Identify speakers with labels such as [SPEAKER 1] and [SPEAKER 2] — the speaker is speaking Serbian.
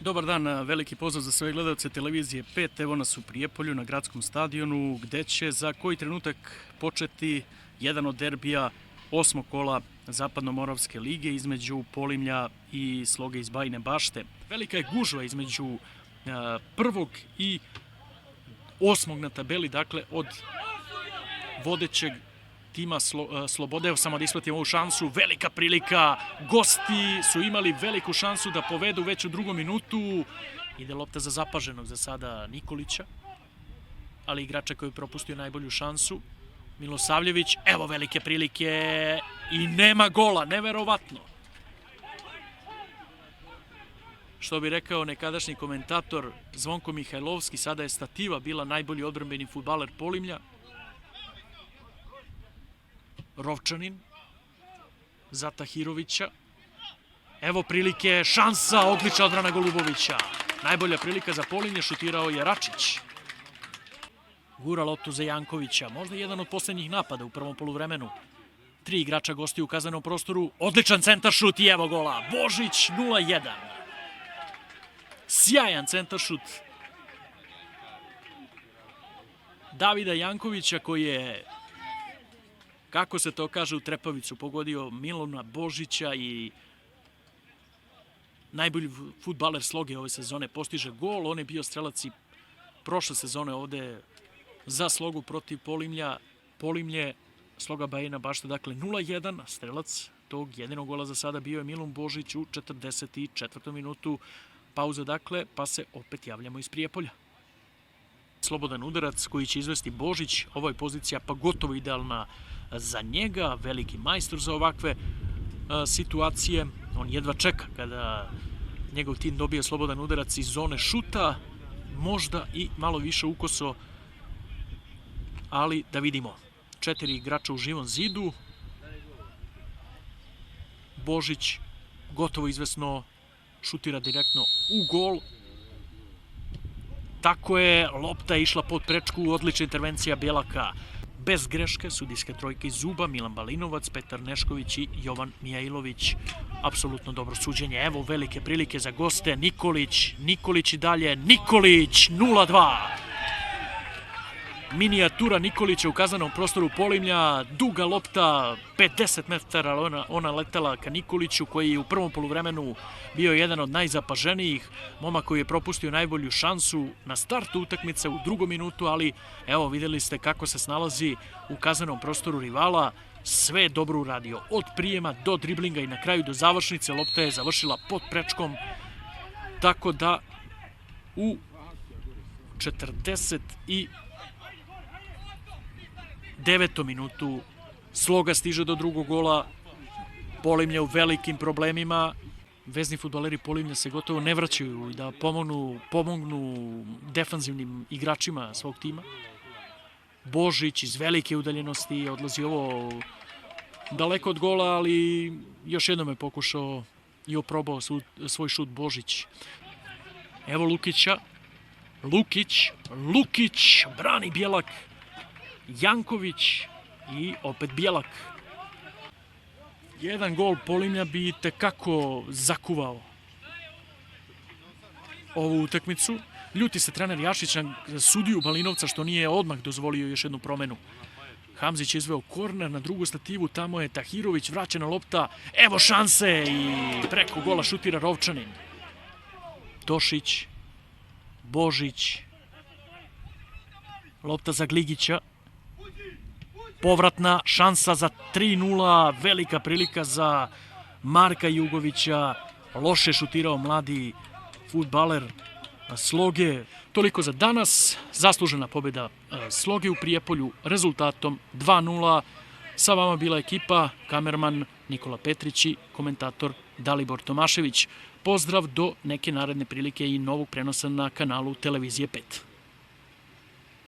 [SPEAKER 1] Dobar dan, veliki pozdrav za sve gledalce televizije 5. Evo nas u Prijepolju na gradskom stadionu gde će za koji trenutak početi jedan od derbija 8. kola Zapadno-Moravske lige između Polimlja i Sloge iz Bajine Bašte. Velika je gužva između prvog i 8. na tabeli, dakle od vodećeg tima Slobode. Evo samo da ispratim ovu šansu, velika prilika, gosti su imali veliku šansu da povedu već u drugom minutu. Ide lopta za zapaženog za sada Nikolića, ali igrača koji je propustio najbolju šansu, Milosavljević. Evo velike prilike i nema gola, neverovatno. Što bi rekao nekadašnji komentator Zvonko Mihajlovski, sada je stativa bila najbolji odbrambeni fudbaler Polimlja. Rovčanin za Tahirovića. Evo prilike, šansa, odlična odbrana Golubovića. Najbolja prilika za Polimlje, šutirao je Račić. Gura loptu za Jankovića, možda jedan od posljednjih napada u prvom poluvremenu. 3 igrača gosti u kazanom prostoru, odličan centar šut i evo gola. Božić 0-1. Sjajan centar šut Davida Jankovića koji je, kako se to kaže, u trepavicu pogodio Milona Božića i najbolji fudbaler Sloge ove sezone postiže gol. On je bio strelac i prošle sezone ovde za Slogu protiv Polimlja. Polimlje, Sloga Bajina Bašta, dakle 0-1. Strelac tog jedinog gola za sada bio je Milon Božić u 44. minutu. Pauza dakle, pa se opet javljamo iz Prijepolja. Slobodan udarac koji će izvesti Božić. Ovo je pozicija pa gotovo idealna za njega, veliki majstor za ovakve situacije. On jedva čeka kada njegov tim dobije slobodan udarac iz zone šuta, možda i malo više ukoso, ali da vidimo. 4 igrača u živom zidu. Božić gotovo izvesno šutira direktno u gol. Tako je, lopta je išla pod prečku, odlična intervencija Bjelaka. Bez greške, sudijske trojke iz Zuba, Milan Balinovac, Petar Nešković i Jovan Mijailović. Apsolutno dobro suđenje. Evo velike prilike za goste. Nikolić i dalje. Nikolić 0-2. Minijatura Nikolića u kazanom prostoru Polimlja. Duga lopta, 50 metara, ona letela ka Nikoliću koji je u prvom poluvremenu bio jedan od najzapaženijih. Momak koji je propustio najbolju šansu na startu utakmice u drugom minutu, ali evo videli ste kako se snalazi u kazanom prostoru rivala. Sve je dobro uradio, od prijema do driblinga i na kraju do završnice. Lopta je završila pod prečkom, tako da u 49. minutu Sloga stiže do drugog gola. Polimlje u velikim problemima. Vezni fudbaleri Polimlja se gotovo ne vraćaju da pomognu defanzivnim igračima svog tima. Božić iz velike udaljenosti odlazi ovo daleko od gola, ali još jednom je pokušao i oprobao svoj šut Božić. Evo Lukića. Lukić, brani Bjelak. Janković i opet Bjelak. Jedan gol Polimlja bi tekako zakuvao ovu utakmicu. Ljuti se trener Jašić na sudiju Balinovca što nije odmah dozvolio još jednu promenu. Hamzić je izveo korner na drugu stativu, tamo je Tahirović, vraćena lopta. Evo šanse i preko gola šutira Rovčanin. Tošić, Božić, lopta za Gligića. Povratna šansa za 3-0, velika prilika za Marka Jugovića. Loše šutirao mladi fudbaler Sloge. Toliko za danas. Zaslužena pobjeda Sloge u Prijepolju rezultatom 2-0. Sa vama bila ekipa, kamerman Nikola Petrić i komentator Dalibor Tomašević. Pozdrav do neke naredne prilike i novog prenosa na kanalu Televizije 5.